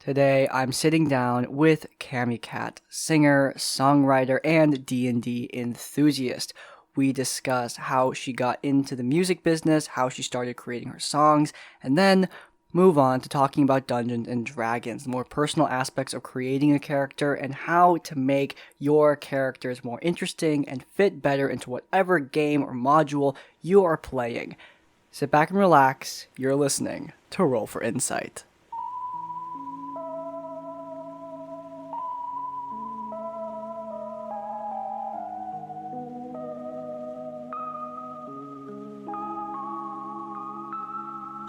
Today, I'm sitting down with Cami-Cat, singer, songwriter, and D&D enthusiast. We discuss how she got into the music business, how she started creating her songs, and then move on to talking about Dungeons and Dragons, the more personal aspects of creating a character, and how to make your characters more interesting and fit better into whatever game or module you are playing. Sit back and relax. You're listening to Roll for Insight.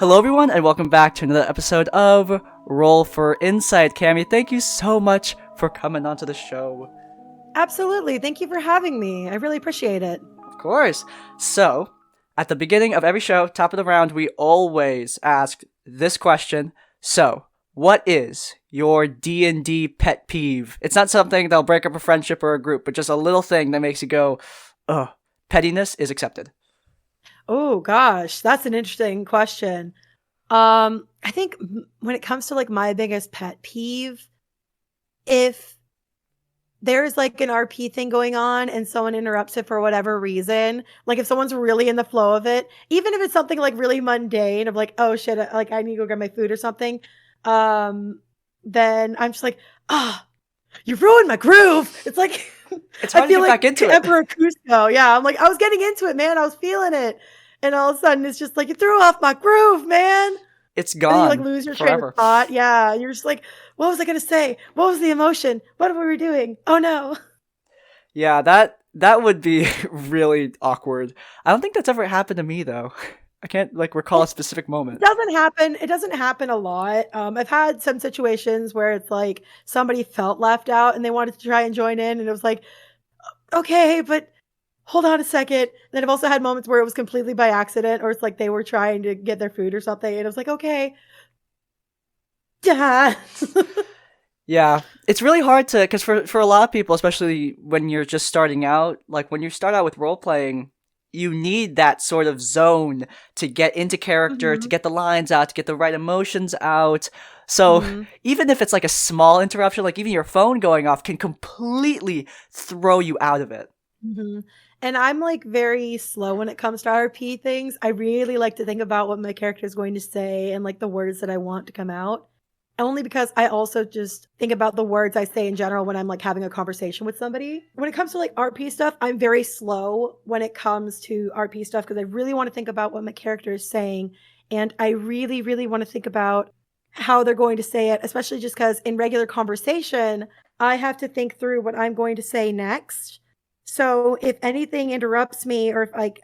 Hello, everyone, and welcome back to another episode of Roll for Insight. Cami, thank you so much for coming onto the show. Absolutely. Thank you for having me. I really appreciate it. Of course. So, at the beginning of every show, top of the round, we always ask this question. So, what is your D&D pet peeve? It's not something that'll break up a friendship or a group, but just a little thing that makes you go, ugh. Pettiness is accepted. Oh gosh, that's an interesting question. I think when it comes to like my biggest pet peeve, if there's like an RP thing going on and someone interrupts it for whatever reason, like if someone's really in the flow of it, even if it's something like really mundane of like, oh shit, like I need to go get my food or something, then I'm just like, you ruined my groove. It's like it's hard I feel to get like back into Emperor Cusco. Yeah, I'm like I was getting into it, man. I was feeling it, and all of a sudden it's just like you threw off my groove, man. It's And gone. then you like lose your train of thought. Yeah, and you're just like, what was I gonna say? What was the emotion? What were we doing? Oh no. Yeah, that would be really awkward. I don't think that's ever happened to me though. I can't like recall a specific moment. It doesn't happen a lot. I've had some situations where it's like somebody felt left out and they wanted to try and join in, and it was like, okay, but hold on a second. Then I've also had moments where it was completely by accident, or it's like they were trying to get their food or something, and it was like, okay, yeah. Yeah, it's really hard to, because for a lot of people, especially when you're just starting out, like when you start out with role playing, you need that sort of zone to get into character, to get the lines out, to get the right emotions out. So even if it's like a small interruption, like even your phone going off can completely throw you out of it. And I'm like very slow when it comes to RP things. I really like to think about what my character is going to say and like the words that I want to come out. Only because I also just think about the words I say in general when I'm like having a conversation with somebody. When it comes to like RP stuff, I'm very slow when it comes to RP stuff because I really want to think about what my character is saying. And I really, really want to think about how they're going to say it, especially just because in regular conversation, I have to think through what I'm going to say next. So if anything interrupts me or if like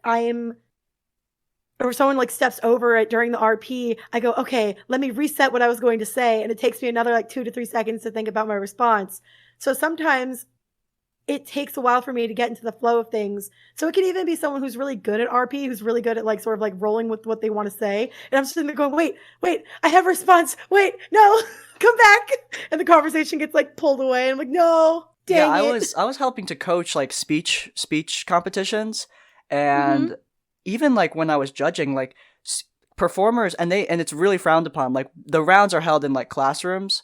or someone like steps over it during the RP, I go, okay, let me reset what I was going to say. And it takes me another like 2 to 3 seconds to think about my response. So sometimes it takes a while for me to get into the flow of things. So it can even be someone who's really good at RP, who's really good at like sort of like rolling with what they want to say. And I'm just sitting there going, wait, I have a response. Wait, no, come back. And the conversation gets like pulled away. I'm like, no, dang it. I was helping to coach like speech competitions, and even like when I was judging like performers, and it's really frowned upon. Like the rounds are held in like classrooms,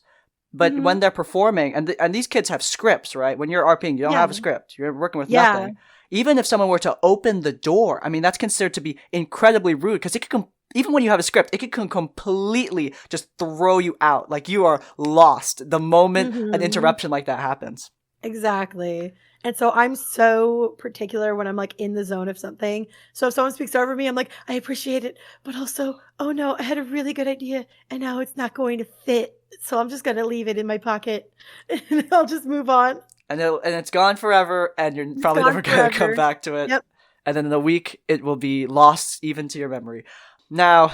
but when they're performing, and these kids have scripts, right? When you're RPing, you don't have a script. You're working with nothing. Even if someone were to open the door, I mean, that's considered to be incredibly rude because it could even when you have a script, it can completely just throw you out. Like you are lost the moment an interruption like that happens. Exactly. And so I'm so particular when I'm like in the zone of something. So if someone speaks over me, I'm like, I appreciate it, but also, oh no, I had a really good idea and now it's not going to fit. So I'm just going to leave it in my pocket and I'll just move on. And it's gone forever, and you're probably never going to come back to it. Yep. And then in a week, it will be lost even to your memory. Now,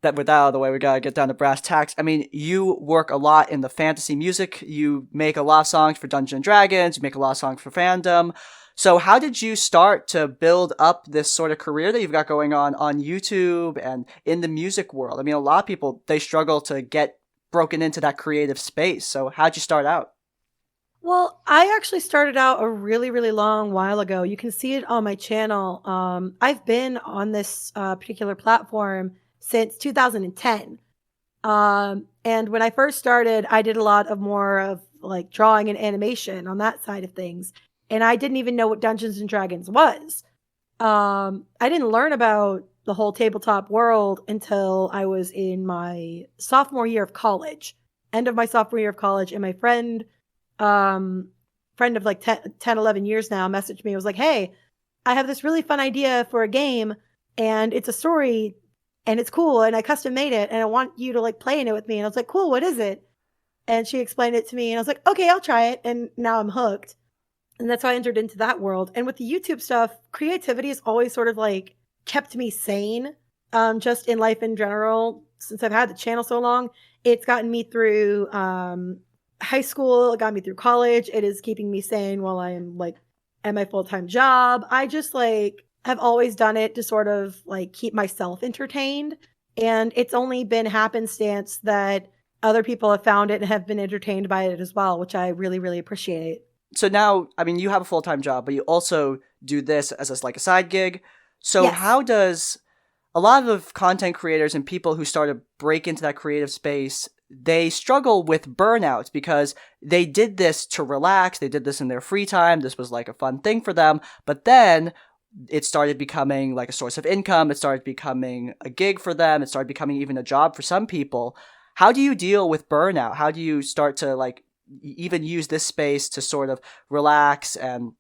that with that out of the way, we gotta get down to brass tacks. I mean, you work a lot in the fantasy music. You make a lot of songs for Dungeons and Dragons. You make a lot of songs for fandom. So how did you start to build up this sort of career that you've got going on YouTube and in the music world? I mean, a lot of people, they struggle to get broken into that creative space. So how'd you start out? Well, I actually started out a really, really long while ago. You can see it on my channel. I've been on this particular platform since 2010. And when I first started, I did a lot of more of like drawing and animation on that side of things. And I didn't even know what Dungeons and Dragons was. I didn't learn about the whole tabletop world until I was in my sophomore year of college, end of my sophomore year of college. And my friend of like 10, 11 years now messaged me. I was like, hey, I have this really fun idea for a game and it's a story and it's cool and I custom made it and I want you to like play in it with me. And I was like, cool, what is it? And she explained it to me and I was like, okay, I'll try it. And now I'm hooked. And that's how I entered into that world. And with the YouTube stuff, creativity has always sort of like kept me sane, just in life in general. Since I've had the channel so long, it's gotten me through high school, it got me through college. It is keeping me sane while I am like at my full-time job. I just like have always done it to sort of like keep myself entertained. And it's only been happenstance that other people have found it and have been entertained by it as well, which I really, really appreciate. So now, I mean, you have a full-time job, but you also do this as like a side gig. So Yes. how does a lot of content creators and people who start to break into that creative space, they struggle with burnout because they did this to relax. They did this in their free time. This was like a fun thing for them. But then it started becoming like a source of income. It started becoming a gig for them. It started becoming even a job for some people. How do you deal with burnout? How do you start to like even use this space to sort of relax and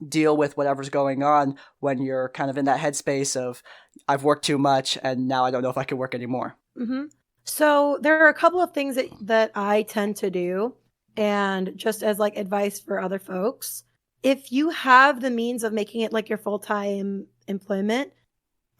deal with whatever's going on when you're kind of in that headspace of I've worked too much and now I don't know if I can work anymore? Mm-hmm. So there are a couple of things that I tend to do, and just as like advice for other folks, if you have the means of making it like your full-time employment,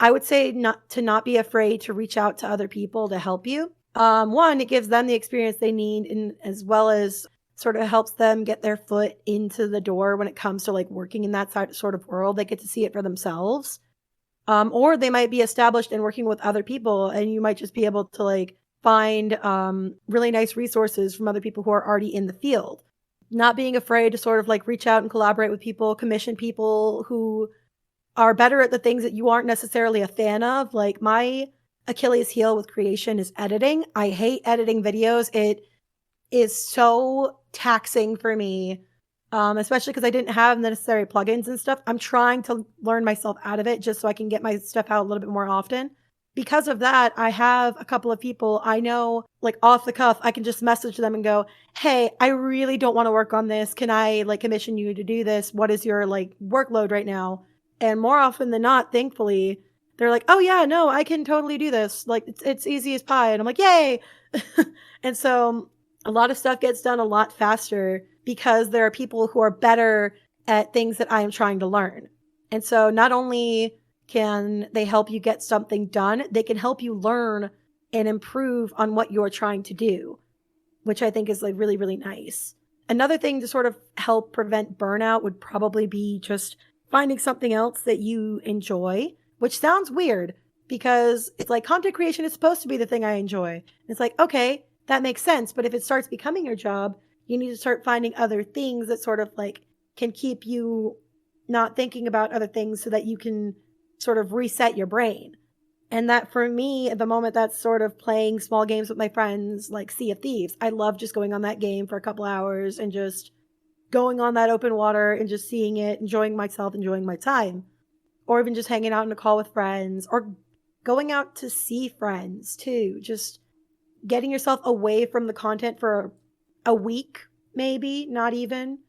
I would say not be afraid to reach out to other people to help you. One, it gives them the experience they need, and as well as sort of helps them get their foot into the door when it comes to like working in that sort of world. They get to see it for themselves. Or they might be established and working with other people, and you might just be able to like find really nice resources from other people who are already in the field. Not being afraid to sort of like reach out and collaborate with people, commission people who are better at the things that you aren't necessarily a fan of. Like my Achilles heel with creation is editing. I hate editing videos. It is so taxing for me, especially because I didn't have the necessary plugins and stuff. I'm trying to learn myself out of it just so I can get my stuff out a little bit more often. Because of that, I have a couple of people I know, like off the cuff, I can just message them and go, hey, I really don't want to work on this. Can I like commission you to do this? What is your like workload right now? And more often than not, thankfully, they're like, oh yeah, no, I can totally do this. Like it's easy as pie. And I'm like, yay. And so a lot of stuff gets done a lot faster because there are people who are better at things that I am trying to learn. And so not only can they help you get something done, they can help you learn and improve on what you're trying to do, which I think is like really, really nice. Another thing to sort of help prevent burnout would probably be just finding something else that you enjoy, which sounds weird because it's like content creation is supposed to be the thing I enjoy. It's like, okay, that makes sense. But if it starts becoming your job, you need to start finding other things that sort of like can keep you not thinking about other things so that you can sort of reset your brain. And that for me at the moment, that's sort of playing small games with my friends, like Sea of Thieves. I love just going on that game for a couple hours and just going on that open water and just seeing it, enjoying myself, enjoying my time. Or even just hanging out in a call with friends or going out to see friends too. Just getting yourself away from the content for a week, maybe, not even.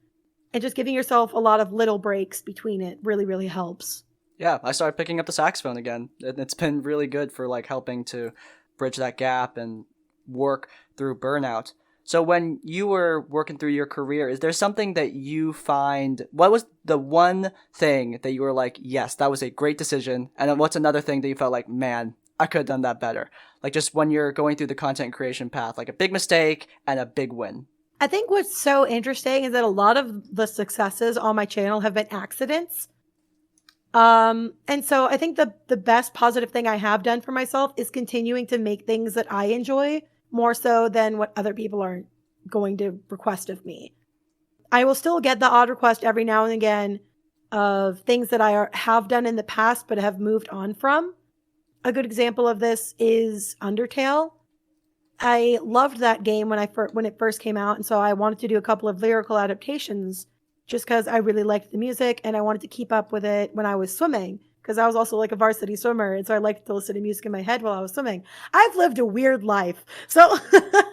And just giving yourself a lot of little breaks between it really, really helps. Yeah, I started picking up the saxophone again. It's been really good for like helping to bridge that gap and work through burnout. So when you were working through your career, is there something that you find, what was the one thing that you were like, yes, that was a great decision? And then what's another thing that you felt like, man, I could have done that better? Like just when you're going through the content creation path, like a big mistake and a big win. I think what's so interesting is that a lot of the successes on my channel have been accidents. And so I think the best positive thing I have done for myself is continuing to make things that I enjoy more so than what other people are going to request of me. I will still get the odd request every now and again of things that I have done in the past but have moved on from. A good example of this is Undertale. I loved that game when it first came out, and so I wanted to do a couple of lyrical adaptations just because I really liked the music and I wanted to keep up with it when I was swimming because I was also like a varsity swimmer, and so I liked to listen to music in my head while I was swimming. I've lived a weird life, so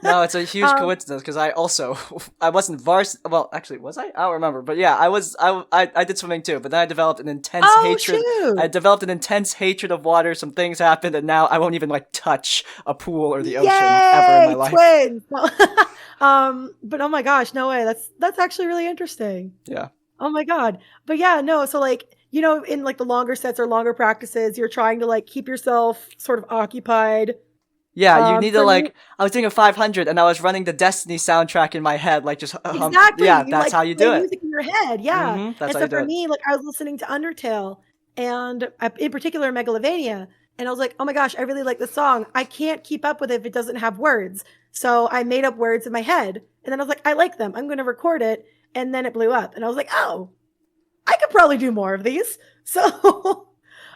No, it's a huge coincidence because I also I wasn't Well, actually, was I? I don't remember, but yeah, I was. I did swimming too, but then I developed an intense hatred. Shoot. I developed an intense hatred of water. Some things happened, and now I won't even like touch a pool or the ocean ever in my life. Twins. But oh my gosh, no way. That's actually really interesting. Yeah. Oh my god. But yeah, no. So like, you know, in like the longer sets or longer practices, you're trying to like keep yourself sort of occupied. Yeah, you need to like. I was doing a 500, and I was running the Destiny soundtrack in my head, like just. Exactly. Yeah, that's how you do it. Music in your head, yeah. Mm-hmm, that's and so for me, like I was listening to Undertale, and in particular Megalovania, and I was like, oh my gosh, I really like this song. I can't keep up with it if it doesn't have words. So I made up words in my head, and then I was like, I like them. I'm going to record it, and then it blew up, and I was like, oh, I could probably do more of these. So,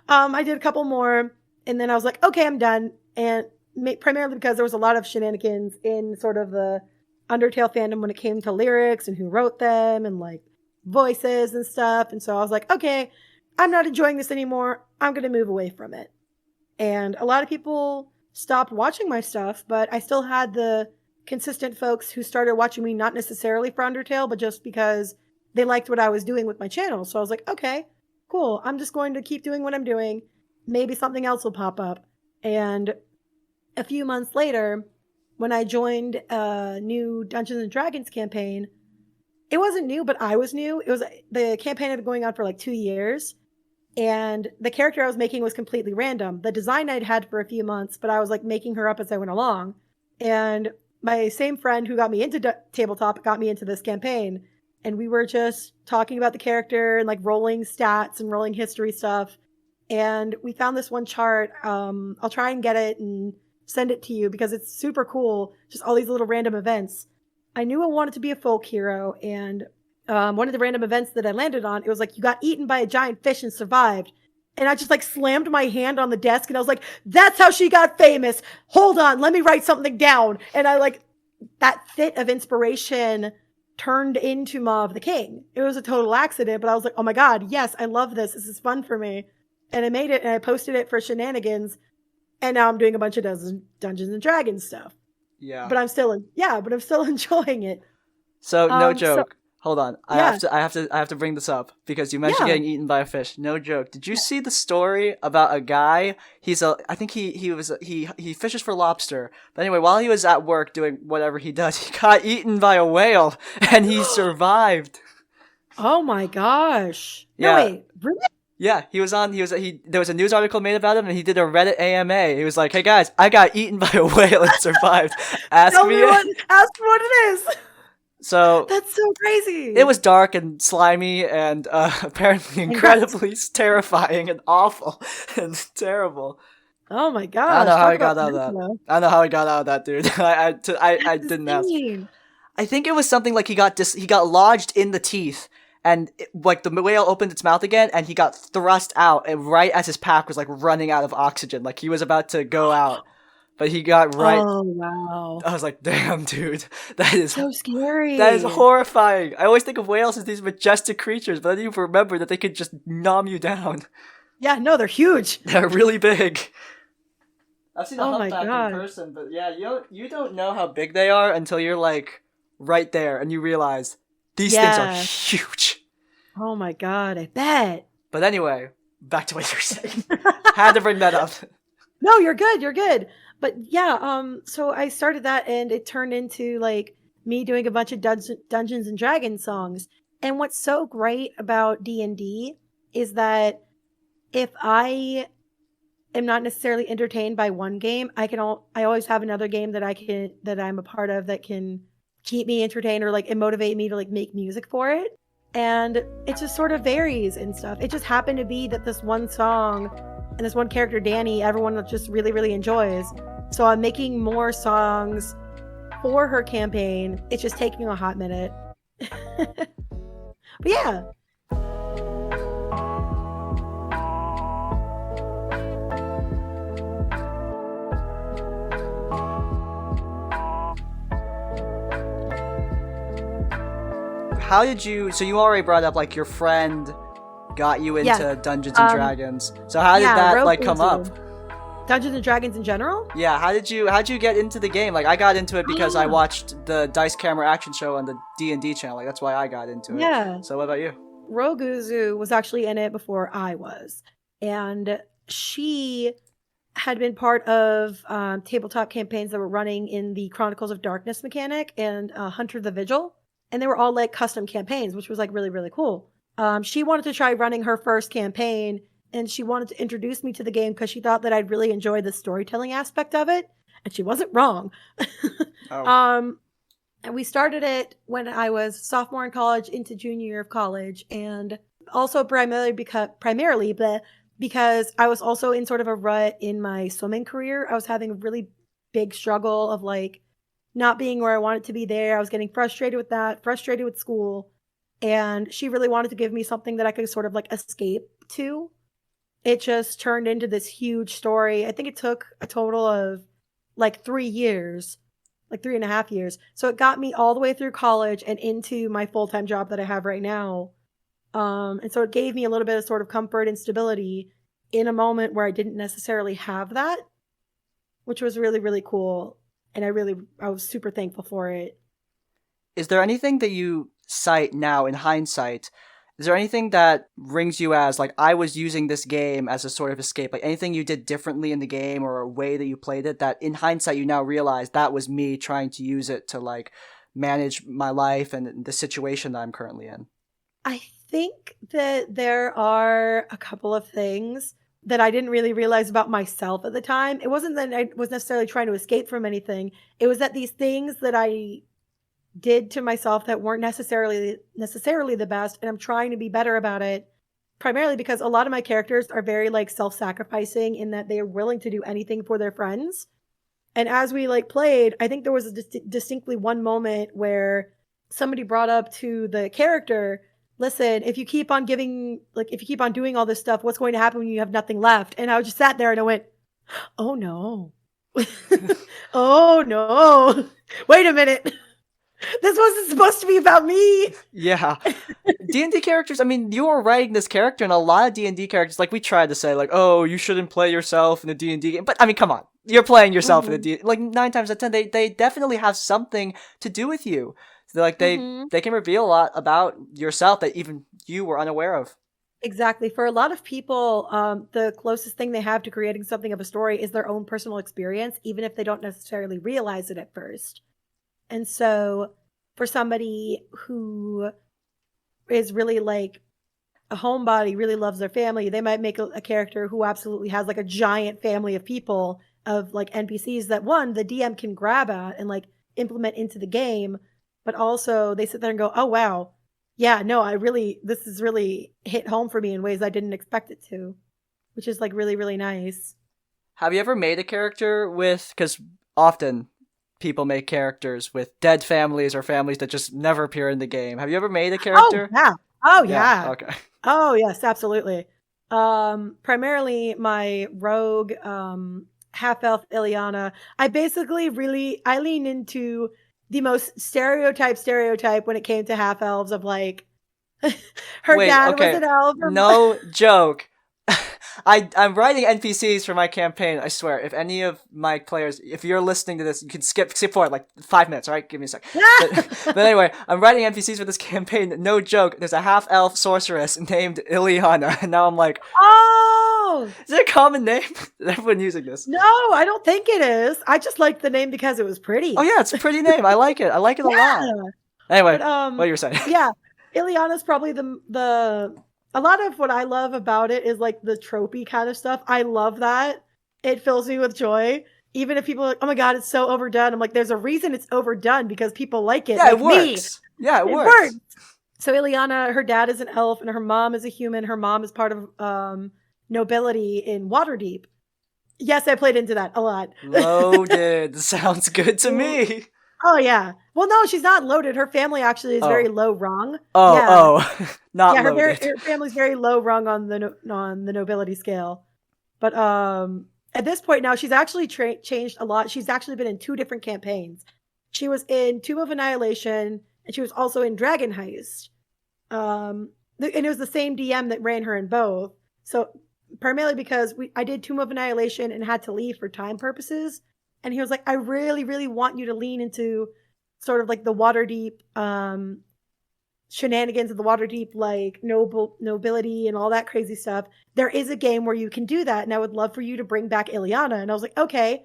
I did a couple more, and then I was like, okay, I'm done, and. Primarily because there was a lot of shenanigans in sort of the Undertale fandom when it came to lyrics and who wrote them and like voices and stuff. And so I was like, okay, I'm not enjoying this anymore. I'm going to move away from it. And a lot of people stopped watching my stuff, but I still had the consistent folks who started watching me not necessarily for Undertale, but just because they liked what I was doing with my channel. So I was like, okay, cool. I'm just going to keep doing what I'm doing. Maybe something else will pop up. And a few months later, when I joined a new Dungeons and Dragons campaign, it wasn't new, but I was new. The campaign had been going on for like 2 years, and the character I was making was completely random. The design I'd had for a few months, but I was like making her up as I went along. And my same friend who got me into tabletop got me into this campaign, and we were just talking about the character and like rolling stats and rolling history stuff. And we found this one chart. I'll try and get it and send it to you because it's super cool. Just all these little random events. I knew I wanted to be a folk hero, and one of the random events that I landed on, it was like you got eaten by a giant fish and survived. And I just like slammed my hand on the desk and I was like, that's how she got famous. Hold on, let me write something down. And I like that fit of inspiration turned into Maw of the King. It was a total accident, but I was like, oh my God, yes, I love this. This is fun for me. And I made it and I posted it for shenanigans. And now I'm doing a bunch of Dungeons and Dragons stuff. Yeah. But I'm still enjoying it. So no joke. Hold on. Yeah. I have to bring this up because you mentioned getting eaten by a fish. No joke. Did you see the story about a guy? I think he fishes for lobster. But anyway, while he was at work doing whatever he does, he got eaten by a whale and he survived. Oh my gosh. Yeah. No, wait. Really? Yeah, there was a news article made about him, and he did a Reddit AMA. He was like, "Hey guys, I got eaten by a whale and survived. Ask me what it is." So that's so crazy. It was dark and slimy, and apparently incredibly terrifying and awful and terrible. Oh my gosh! I don't know how he got out of that. I don't know how he got out of that, dude. I didn't ask. I think it was something like he got lodged in the teeth. And like the whale opened its mouth again, and he got thrust out, and right as his pack was like running out of oxygen, like he was about to go out, but he got right. Oh wow! I was like, "Damn, dude, that is so scary. That is horrifying." I always think of whales as these majestic creatures, but I didn't even remember that they could just nom you down. Yeah, no, they're huge. They're really big. I've seen a humpback in person, but yeah, you don't know how big they are until you're like right there, and you realize. These things are huge. Oh my God, I bet. But anyway, back to what you were saying. Had to bring that up. No, you're good. But yeah, so I started that and it turned into like me doing a bunch of Dungeons and Dragons songs. And what's so great about D&D is that if I am not necessarily entertained by one game, I always have another game that I'm a part of that can keep me entertained or like motivate me to like make music for it. And it just sort of varies and stuff. It just happened to be that this one song and this one character, Danny, everyone just really, really enjoys. So I'm making more songs for her campaign. It's just taking a hot minute. But yeah. how did you? So you already brought up like your friend got you into Dungeons and Dragons. So how did that like come up? Dungeons and Dragons in general? Yeah, how'd you get into the game? Like I got into it because I watched the Dice Camera action show on the D&D channel. Like that's why I got into it. Yeah. So what about you? Roguzu was actually in it before I was. And she had been part of tabletop campaigns that were running in the Chronicles of Darkness mechanic and Hunter the Vigil. And they were all like custom campaigns, which was like really, really cool. She wanted to try running her first campaign, and she wanted to introduce me to the game because she thought that I'd really enjoy the storytelling aspect of it. And she wasn't wrong. And we started it when I was sophomore in college into junior year of college. And also primarily because I was also in sort of a rut in my swimming career. I was having a really big struggle of like not being where I wanted to be there. I was getting frustrated with that, frustrated with school. And she really wanted to give me something that I could sort of like escape to. It just turned into this huge story. I think it took a total of like 3 years, like 3.5 years. So it got me all the way through college and into my full-time job that I have right now. And so it gave me a little bit of sort of comfort and stability in a moment where I didn't necessarily have that, which was really, really cool. And I was super thankful for it. Is there anything that you cite now in hindsight? Is there anything that rings you as like, I was using this game as a sort of escape? Like anything you did differently in the game or a way that you played it that in hindsight you now realize that was me trying to use it to like manage my life and the situation that I'm currently in? I think that there are a couple of things that I didn't really realize about myself at the time. It wasn't that I was necessarily trying to escape from anything. It was that these things that I did to myself that weren't necessarily the best, and I'm trying to be better about it, primarily because a lot of my characters are very like self-sacrificing in that they are willing to do anything for their friends. And as we like played, I think there was distinctly one moment where somebody brought up to the character, listen, if you keep on doing all this stuff, what's going to happen when you have nothing left? And I just sat there and I went, oh no. Oh no. Wait a minute. This wasn't supposed to be about me. Yeah. D&D characters, I mean, you are writing this character, and a lot of D&D characters, like, we tried to say, like, oh, you shouldn't play yourself in a D&D game. But, I mean, come on. You're playing yourself in a D&D. Like, 9 times out of 10, they definitely have something to do with you. So, like, they can reveal a lot about yourself that even you were unaware of. Exactly. For a lot of people, the closest thing they have to creating something of a story is their own personal experience, even if they don't necessarily realize it at first. And so for somebody who is really like a homebody, really loves their family, they might make a character who absolutely has like a giant family of people, of like NPCs that the DM can grab at and like implement into the game. But also they sit there and go, oh, wow. Yeah, no, this has really hit home for me in ways I didn't expect it to, which is like really, really nice. Have you ever made a character because often people make characters with dead families or families that just never appear in the game. Have you ever made a character? Oh, yeah. Okay. Oh, yes, absolutely. Primarily my rogue, half-elf Ileana. I lean into the most stereotype when it came to half-elves of like, her dad was an elf. No joke. I'm writing NPCs for my campaign. I swear, if any of my players, if you're listening to this, you can skip forward like 5 minutes. All right, give me a sec. But anyway, I'm writing NPCs for this campaign. No joke. There's a half-elf sorceress named Ileana, and now I'm like, oh, is it a common name? Is everyone using this? No, I don't think it is. I just liked the name because it was pretty. Oh yeah, it's a pretty name. I like it. I like it a lot. Anyway, what you were saying? Yeah, Ileana's probably a lot of what I love about it is like the tropey kind of stuff. I love that. It fills me with joy. Even if people are like, oh my God, it's so overdone. I'm like, there's a reason it's overdone because people like it. Yeah, like it works. Me. Yeah, it works. So Ileana, her dad is an elf and her mom is a human. Her mom is part of nobility in Waterdeep. Yes, I played into that a lot. Loaded. Sounds good to me. Oh, yeah. Well, no, she's not loaded. Her family actually is very low rung. Not loaded. Her family's very low rung on the nobility scale. But at this point now, she's actually changed a lot. She's actually been in 2 different campaigns. She was in Tomb of Annihilation, and she was also in Dragon Heist. And it was the same DM that ran her in both. So primarily because I did Tomb of Annihilation and had to leave for time purposes. And he was like, I really, really want you to lean into sort of like the Waterdeep shenanigans of the Waterdeep, like nobility and all that crazy stuff. There is a game where you can do that, and I would love for you to bring back Ileana. And I was like, okay.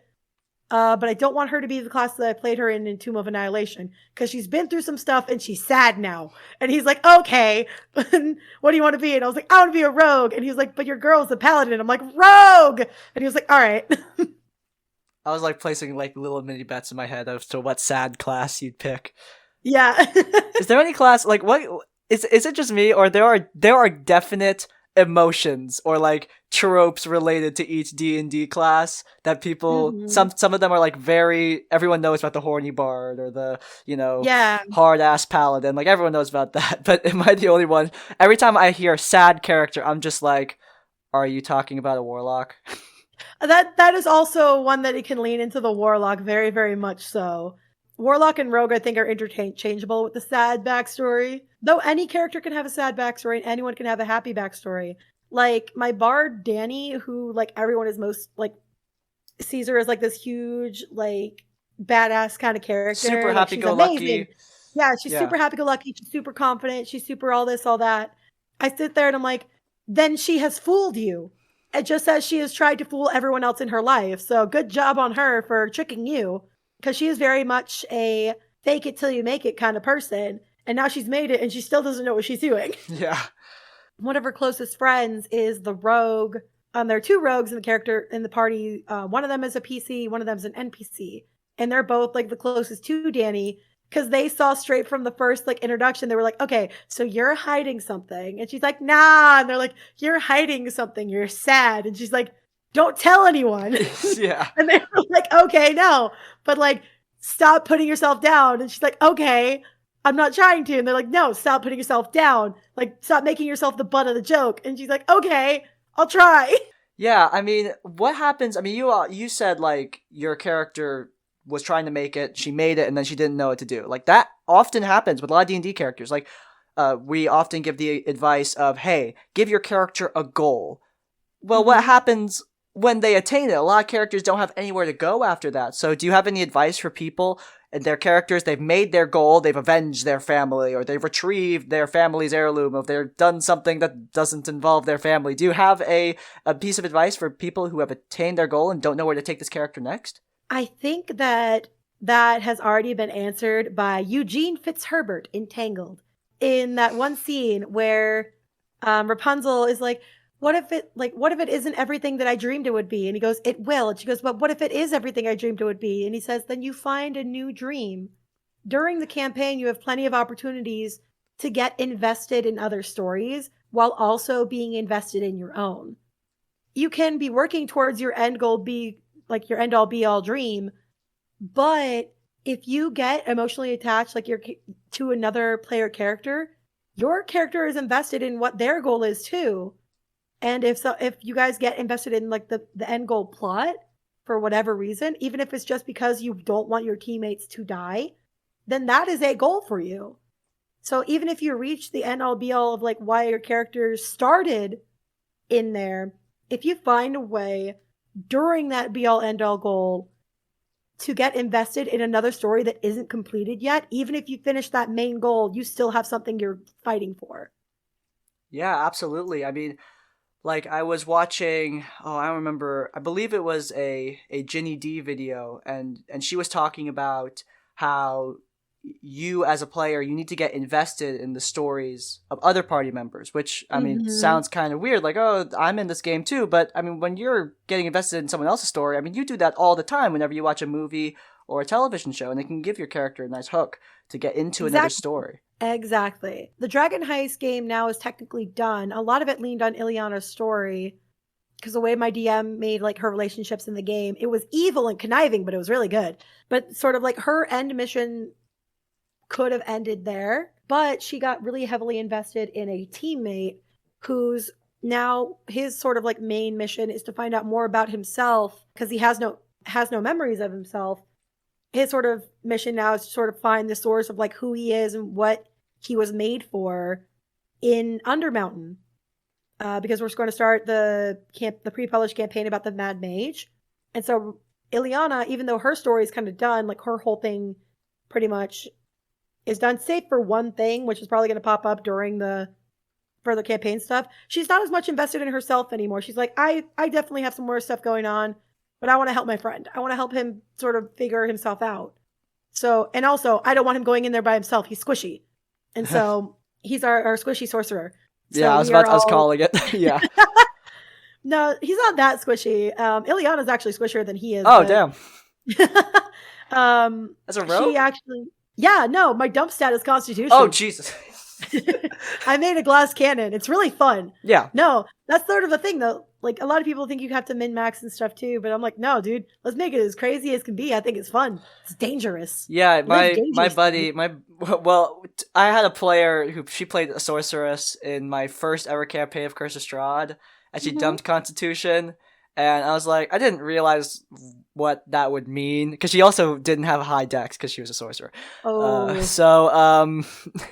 But I don't want her to be the class that I played her in Tomb of Annihilation, because she's been through some stuff and she's sad now. And he's like, okay, what do you want to be? And I was like, I want to be a rogue. And he was like, but your girl's a paladin. I'm like, rogue. And he was like, all right. I was like placing like little mini bets in my head as to what sad class you'd pick. Yeah. Is there any class like what is it just me, or there are definite emotions or like tropes related to each D&D class that people some of them are like very, everyone knows about the horny bard or the, you know, hard ass paladin, like everyone knows about that. But am I the only one? Every time I hear sad character, I'm just like, are you talking about a warlock? That is also one that it can lean into the warlock very, very much so. Warlock and rogue, I think, are interchangeable with the sad backstory. Though any character can have a sad backstory and anyone can have a happy backstory. Like, my bard, Danny, who, like, everyone is most, like, sees her as, like, this huge, like, badass kind of character. Super like, happy-go-lucky. Yeah, she's super happy-go-lucky. She's super confident. She's super all this, all that. I sit there and I'm like, then she has fooled you. It just as she has tried to fool everyone else in her life. So good job on her for tricking you. Because she is very much a fake it till you make it kind of person. And now she's made it and she still doesn't know what she's doing. Yeah. One of her closest friends is the rogue. There are two rogues in the party. One of them is a PC, one of them is an NPC. And they're both like the closest to Danny, because they saw straight from the first like introduction. They were like, okay, so you're hiding something. And she's like, nah. And they're like, you're hiding something. You're sad. And she's like, don't tell anyone. Yeah. And they were like, okay, no. But like, stop putting yourself down. And she's like, okay, I'm not trying to. And they're like, no, stop putting yourself down. Like, stop making yourself the butt of the joke. And she's like, okay, I'll try. Yeah, I mean, what happens? I mean, you said like your character was trying to make it, she made it, and then she didn't know what to do. Like that often happens with a lot of D&D characters. Like, we often give the advice of, hey, give your character a goal. Well, what happens when they attain it? A lot of characters don't have anywhere to go after that. So do you have any advice for people and their characters? They've made their goal, they've avenged their family, or they've retrieved their family's heirloom, or they've done something that doesn't involve their family. Do you have a piece of advice for people who have attained their goal and don't know where to take this character next? I think that has already been answered by Eugene Fitzherbert in Tangled. In that one scene where Rapunzel is like, what if it isn't everything that I dreamed it would be? And he goes, it will. And she goes, but what if it is everything I dreamed it would be? And he says, then you find a new dream. During the campaign, you have plenty of opportunities to get invested in other stories while also being invested in your own. You can be working towards your end goal, be like your end all be all dream. But if you get emotionally attached, like to another player character, your character is invested in what their goal is too. And if you guys get invested in like the end goal plot for whatever reason, even if it's just because you don't want your teammates to die, then that is a goal for you. So even if you reach the end all be all of like why your characters started in there, if you find a way during that be all end all goal to get invested in another story that isn't completed yet, even if you finish that main goal, you still have something you're fighting for. Yeah, absolutely. I mean, like, I was watching, I remember, I believe it was a Ginny D video, and she was talking about how you as a player, you need to get invested in the stories of other party members, which, I mean, sounds kind of weird, like, oh, I'm in this game too, but, I mean, when you're getting invested in someone else's story, I mean, you do that all the time whenever you watch a movie or a television show, and it can give your character a nice hook to get into another story. Exactly. The Dragon Heist game now is technically done. A lot of it leaned on Ileana's story because the way my DM made like her relationships in the game, it was evil and conniving, but it was really good. But sort of like her end mission could have ended there, but she got really heavily invested in a teammate who's now his sort of like main mission is to find out more about himself because he has no memories of himself. his sort of mission now is to sort of find the source of like who he is and what he was made for in Undermountain. Because we're going to start the pre-published campaign about the Mad Mage. And so Ileana, even though her story is kind of done, like her whole thing pretty much is done, save for one thing, which is probably going to pop up during the further campaign stuff. She's not as much invested in herself anymore. She's like, I definitely have some more stuff going on, but I want to help my friend. I want to help him sort of figure himself out. So, and also, I don't want him going in there by himself. He's squishy. And so he's our squishy sorcerer. So yeah, I was calling it. Yeah. No, he's not that squishy. Ileana's actually squishier than he is. Oh, damn. As a rogue? She actually... Yeah, no, my dump stat is Constitution. Oh, Jesus. I made a glass cannon. It's really fun. Yeah. No, that's sort of the thing, though. Like, a lot of people think you have to min-max and stuff, too. But I'm like, no, dude. Let's make it as crazy as can be. I think it's fun. It's dangerous. Yeah, my buddy... Well, I had a player who... She played a sorceress in my first ever campaign of Curse of Strahd. And she dumped Constitution. And I was like, I didn't realize what that would mean. Because she also didn't have a high dex because she was a sorcerer.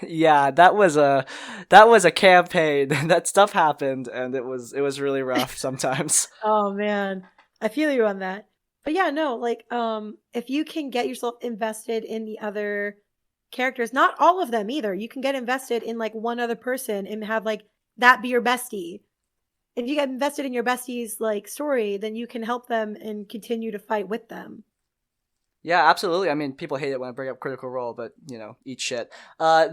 Yeah, that was a campaign. That stuff happened, and it was really rough sometimes. Oh, man. I feel you on that. But yeah, no, like, if you can get yourself invested in the other characters, not all of them either. You can get invested in, like, one other person and have, like, that be your bestie. If you get invested in your bestie's like story, then you can help them and continue to fight with them. Yeah, absolutely. I mean, people hate it when I bring up Critical Role, but eat shit. I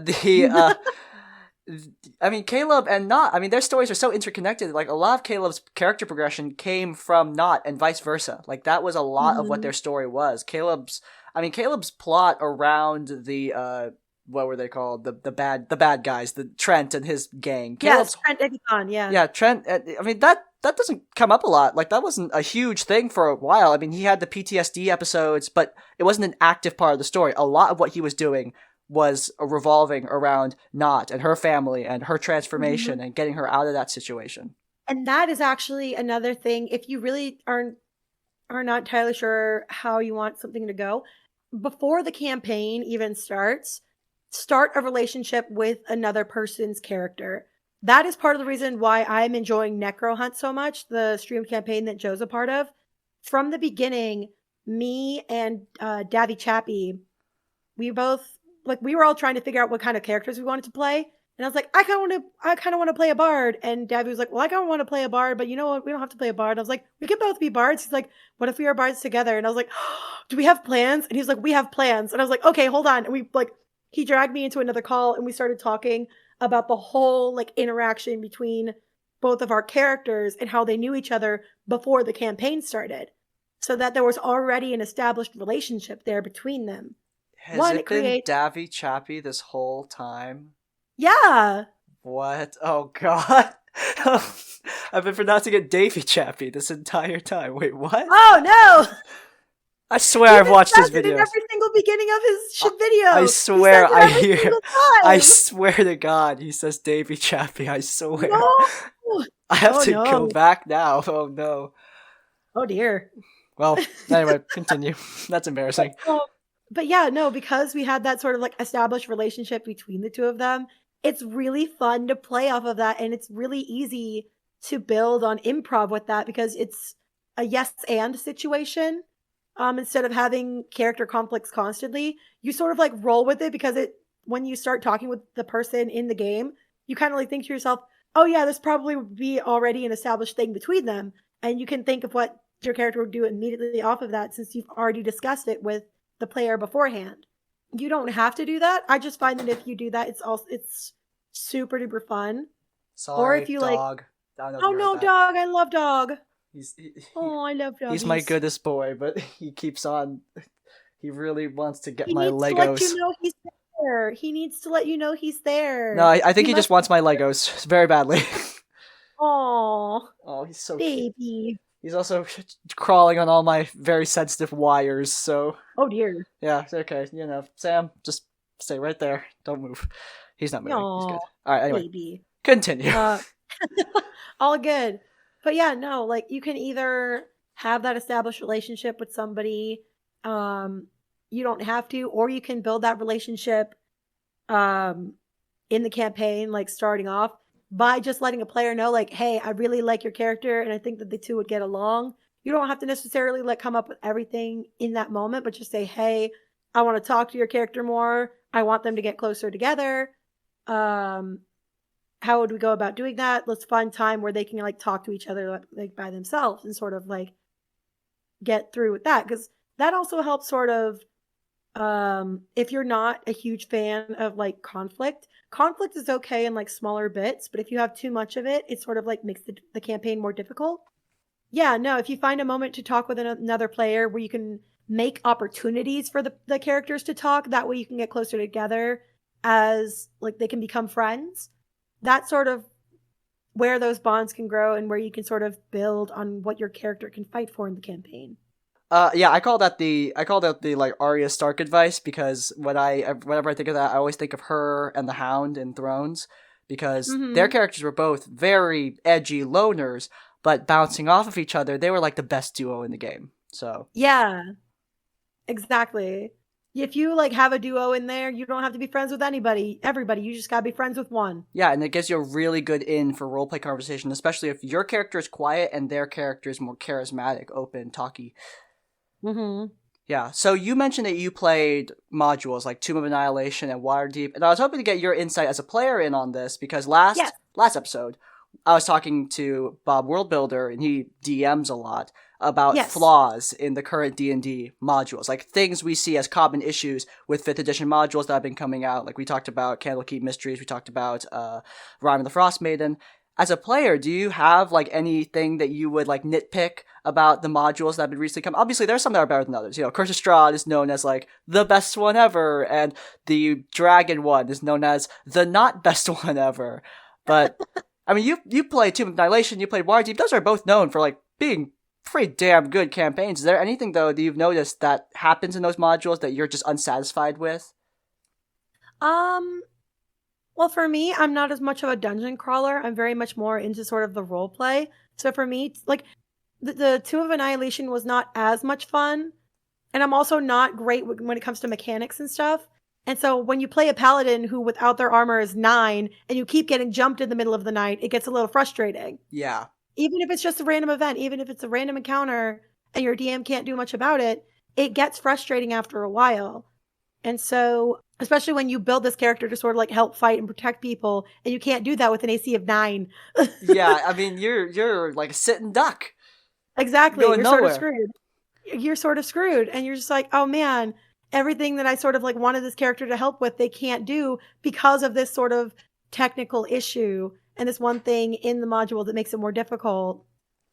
mean, Caleb and Not. I mean, their stories are so interconnected. Like a lot of Caleb's character progression came from Not, and vice versa. Like that was a lot of what their story was. Caleb's plot around the what were they called? The bad guys, the Trent and his gang. Yes, Trent Eggicon, yeah. Yeah, Trent. I mean, that doesn't come up a lot. Like, that wasn't a huge thing for a while. I mean, he had the PTSD episodes, but it wasn't an active part of the story. A lot of what he was doing was revolving around Not and her family and her transformation and getting her out of that situation. And that is actually another thing. If you really are not entirely sure how you want something to go, before the campaign even starts, start a relationship with another person's character. That is part of the reason why I'm enjoying Necro Hunt so much, the stream campaign that Joe's a part of. From the beginning, me and Davy Chappie, we were all trying to figure out what kind of characters we wanted to play. And I was like, I kind of want to play a bard. And Davy was like, well, I kind of want to play a bard, but you know what? We don't have to play a bard. I was like, we can both be bards. He's like, what if we are bards together? And I was like, oh, do we have plans? And he was like, we have plans. And I was like, okay, hold on. And he dragged me into another call and we started talking about the whole like interaction between both of our characters and how they knew each other before the campaign started. So that there was already an established relationship there between them. Has it been Davy Chappie this whole time? Yeah. What? Oh, God. I've been pronouncing it Davy Chappie this entire time. Wait, what? Oh, no. I swear I've watched his videos. In every single beginning of his video. I swear I hear. I swear to God, he says Davy Chappie. I swear. No. I have to go back now. Oh no. Oh dear. Well, anyway, continue. That's embarrassing. But yeah, no, because we had that sort of like established relationship between the two of them, it's really fun to play off of that, and it's really easy to build on improv with that because it's a yes and situation. Instead of having character conflicts constantly, you sort of like roll with it because when you start talking with the person in the game, you kind of like think to yourself, oh yeah, this probably would be already an established thing between them. And you can think of what your character would do immediately off of that since you've already discussed it with the player beforehand. You don't have to do that. I just find that if you do that, it's super duper fun. Sorry, or if you dog. Oh no, dog. I love dog. I love doggies. He's my goodest boy, but he keeps on. He really wants to get my Legos. He needs to let you know he's there. He needs to let you know he's there. No, I think he just wants my Legos very badly. Oh, he's so baby. Cute. He's also crawling on all my very sensitive wires. So. Oh dear. Yeah. Okay. Sam, just stay right there. Don't move. He's not moving. He's good. All right. Anyway, baby. Continue. All good. But yeah, no, like you can either have that established relationship with somebody, you don't have to, or you can build that relationship in the campaign, like starting off by just letting a player know, like, hey, I really like your character and I think that the two would get along. You don't have to necessarily like come up with everything in that moment, but just say, hey, I want to talk to your character more. I want them to get closer together. How would we go about doing that? Let's find time where they can like talk to each other like by themselves and sort of like get through with that, because that also helps sort of if you're not a huge fan of like conflict is okay in like smaller bits, but if you have too much of it, it sort of like makes the campaign more difficult. Yeah, no, if you find a moment to talk with another player where you can make opportunities for the characters to talk, that way you can get closer together as like they can become friends. That's sort of where those bonds can grow and where you can sort of build on what your character can fight for in the campaign. Yeah, I call that the like Arya Stark advice, because whenever I think of that, I always think of her and the Hound in Thrones, because their characters were both very edgy loners, but bouncing off of each other, they were like the best duo in the game. So yeah, exactly. If you like have a duo in there, you don't have to be friends with everybody. You just gotta be friends with one. yeah, and it gives you a really good in for roleplay conversation, especially if your character is quiet and their character is more charismatic, open, talky. Yeah, so you mentioned that you played modules like Tomb of Annihilation and Waterdeep, and I was hoping to get your insight as a player in on this, because last episode I was talking to Bob Worldbuilder, and he DMs a lot about flaws in the current D&D modules, like things we see as common issues with 5th edition modules that have been coming out. Like we talked about Candlekeep Mysteries, we talked about Rime of the Frost Maiden. As a player, do you have like anything that you would like nitpick about the modules that have been recently come? Obviously, there's some that are better than others. You know, Curse of Strahd is known as like the best one ever, and the Dragon one is known as the not best one ever. But I mean, you played Tomb of Annihilation, you played Waterdeep. Those are both known for like being pretty damn good campaigns. Is there anything though that you've noticed that happens in those modules that you're just unsatisfied with? Well, for me, I'm not as much of a dungeon crawler. I'm very much more into sort of the role play. So for me, like the Tomb of Annihilation was not as much fun, and I'm also not great when it comes to mechanics and stuff. And so when you play a paladin who without their armor is 9 and you keep getting jumped in the middle of the night, it gets a little frustrating. Yeah. Even if it's just a random event, even if it's a random encounter and your DM can't do much about it, it gets frustrating after a while. And so, especially when you build this character to sort of like help fight and protect people, and you can't do that with an AC of 9. Yeah, I mean, you're like a sitting duck. Exactly. You're sort of screwed. You're sort of screwed. And you're just like, oh man, everything that I sort of like wanted this character to help with, they can't do because of this sort of technical issue and this one thing in the module that makes it more difficult.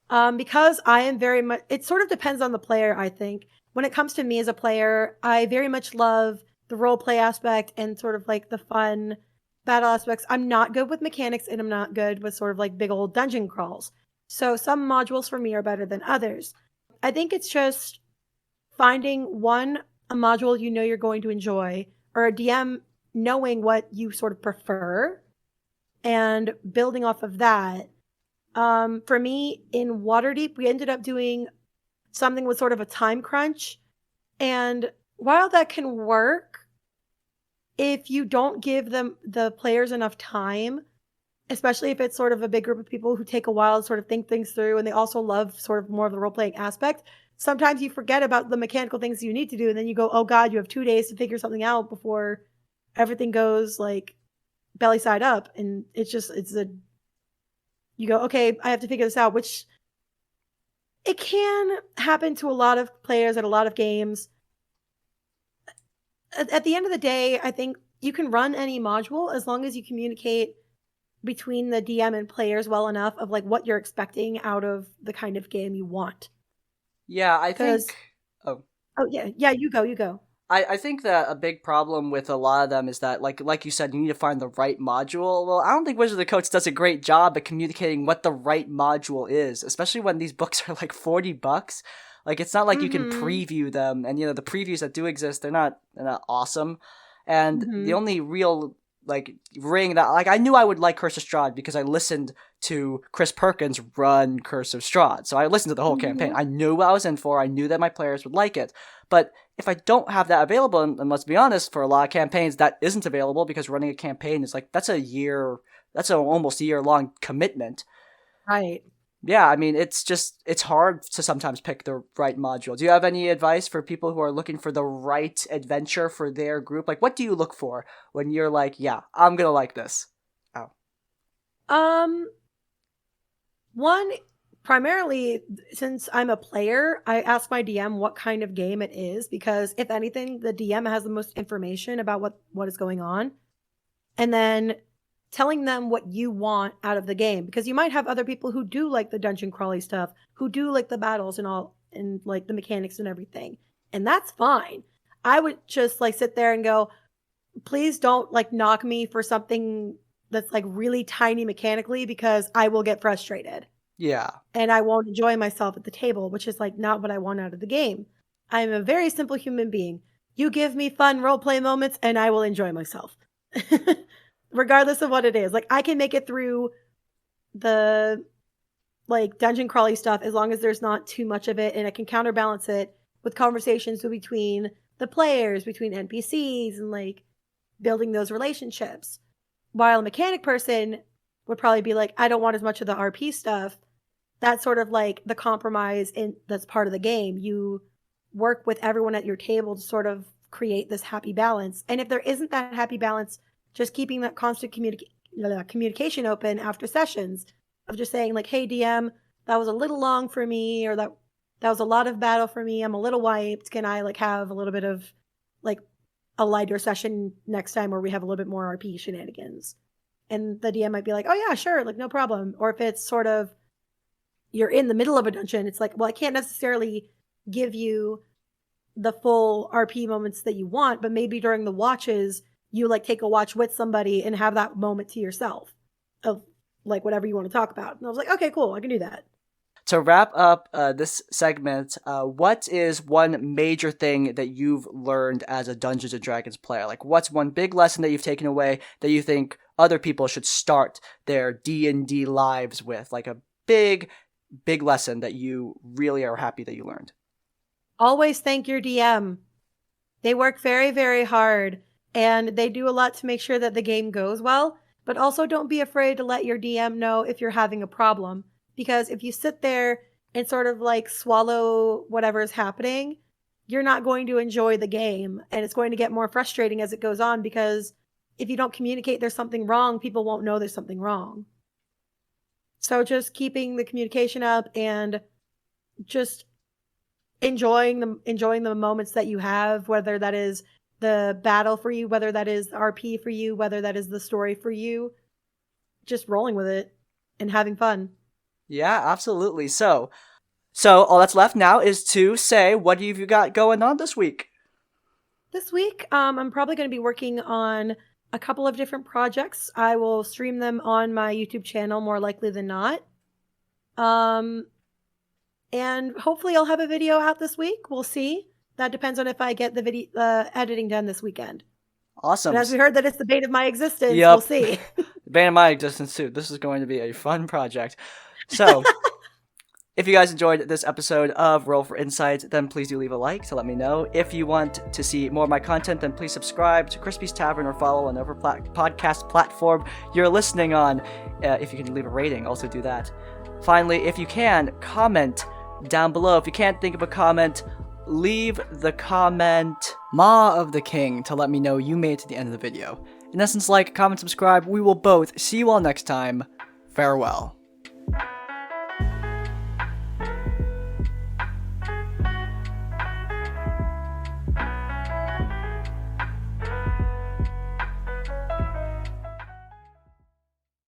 Because I am very much, it sort of depends on the player, I think. When it comes to me as a player, I very much love the role play aspect and sort of like the fun battle aspects. I'm not good with mechanics, and I'm not good with sort of like big old dungeon crawls. So some modules for me are better than others. I think it's just finding a module you know you're going to enjoy, or a DM knowing what you sort of prefer and building off of that. For me, in Waterdeep, we ended up doing something with sort of a time crunch. And while that can work, if you don't give the players enough time, especially if it's sort of a big group of people who take a while to sort of think things through, and they also love sort of more of the role-playing aspect, sometimes you forget about the mechanical things you need to do, and then you go, oh god, you have 2 days to figure something out before everything goes like belly side up. And you go, okay, I have to figure this out, which it can happen to a lot of players at a lot of games. At the end of the day, I think you can run any module as long as you communicate between the DM and players well enough of like what you're expecting out of the kind of game you want. Yeah, I think. Oh yeah, you go. I think that a big problem with a lot of them is that, like you said, you need to find the right module. Well, I don't think Wizard of the Coast does a great job at communicating what the right module is, especially when these books are like $40. Like, it's not like you can preview them, and the previews that do exist, they're not awesome. And the only real like ring that, like, I knew I would like Curse of Strahd because I listened to Chris Perkins run Curse of Strahd. So I listened to the whole campaign. I knew what I was in for. I knew that my players would like it. But if I don't have that available, and let's be honest, for a lot of campaigns, that isn't available because running a campaign is like, that's an almost a year-long commitment. Right. Yeah, I mean, it's hard to sometimes pick the right module. Do you have any advice for people who are looking for the right adventure for their group? Like, what do you look for when you're like, yeah, I'm gonna like this? One, primarily, since I'm a player, I ask my DM what kind of game it is, because if anything, the DM has the most information about what is going on. And then telling them what you want out of the game, because you might have other people who do like the dungeon crawly stuff, who do like the battles and all, and like the mechanics and everything. And that's fine. I would just like sit there and go, please don't like knock me for something that's like really tiny mechanically, because I will get frustrated. Yeah. And I won't enjoy myself at the table, which is like not what I want out of the game. I'm a very simple human being. You give me fun roleplay moments and I will enjoy myself. Regardless of what it is. Like, I can make it through the like dungeon crawly stuff as long as there's not too much of it, and I can counterbalance it with conversations between the players, between NPCs, and like building those relationships. While a mechanic person would probably be like, I don't want as much of the RP stuff. That's sort of like the compromise that's part of the game. You work with everyone at your table to sort of create this happy balance. And if there isn't that happy balance, just keeping that constant communication open after sessions of just saying like, hey, DM, that was a little long for me, or that was a lot of battle for me. I'm a little wiped. Can I like have a little bit of like a lighter session next time where we have a little bit more RP shenanigans? And the DM might be like, oh yeah, sure, like no problem. Or if it's sort of, you're in the middle of a dungeon, it's like, well, I can't necessarily give you the full RP moments that you want, but maybe during the watches, you like take a watch with somebody and have that moment to yourself of like whatever you want to talk about. And I was like, okay, cool, I can do that. To wrap up this segment, what is one major thing that you've learned as a Dungeons & Dragons player? Like, what's one big lesson that you've taken away that you think other people should start their D&D lives with? Like a big lesson that you really are happy that you learned. Always thank your DM. They work very, very hard, and they do a lot to make sure that the game goes well, but also don't be afraid to let your DM know if you're having a problem. Because if you sit there and sort of like swallow whatever is happening, you're not going to enjoy the game. And it's going to get more frustrating as it goes on, because if you don't communicate there's something wrong, people won't know there's something wrong. So just keeping the communication up and just enjoying the moments that you have, whether that is the battle for you, whether that is RP for you, whether that is the story for you, just rolling with it and having fun. Yeah, absolutely. So all that's left now is to say, what have you got going on this week? This week, I'm probably going to be working on a couple of different projects. I will stream them on my YouTube channel, more likely than not. And hopefully I'll have a video out this week. We'll see. That depends on if I get the video editing done this weekend. Awesome. But as we heard that it's the bane of my existence, Yep. We'll see. The bane of my existence too. This is going to be a fun project. So, if you guys enjoyed this episode of Roll for Insight, then please do leave a like to let me know. If you want to see more of my content, then please subscribe to Crispy's Tavern or follow on whatever podcast platform you're listening on. If you can leave a rating, also do that. Finally, if you can, comment down below. If you can't think of a comment, leave the comment Maw of the King to let me know you made it to the end of the video. In essence, like, comment, subscribe. We will both see you all next time. Farewell.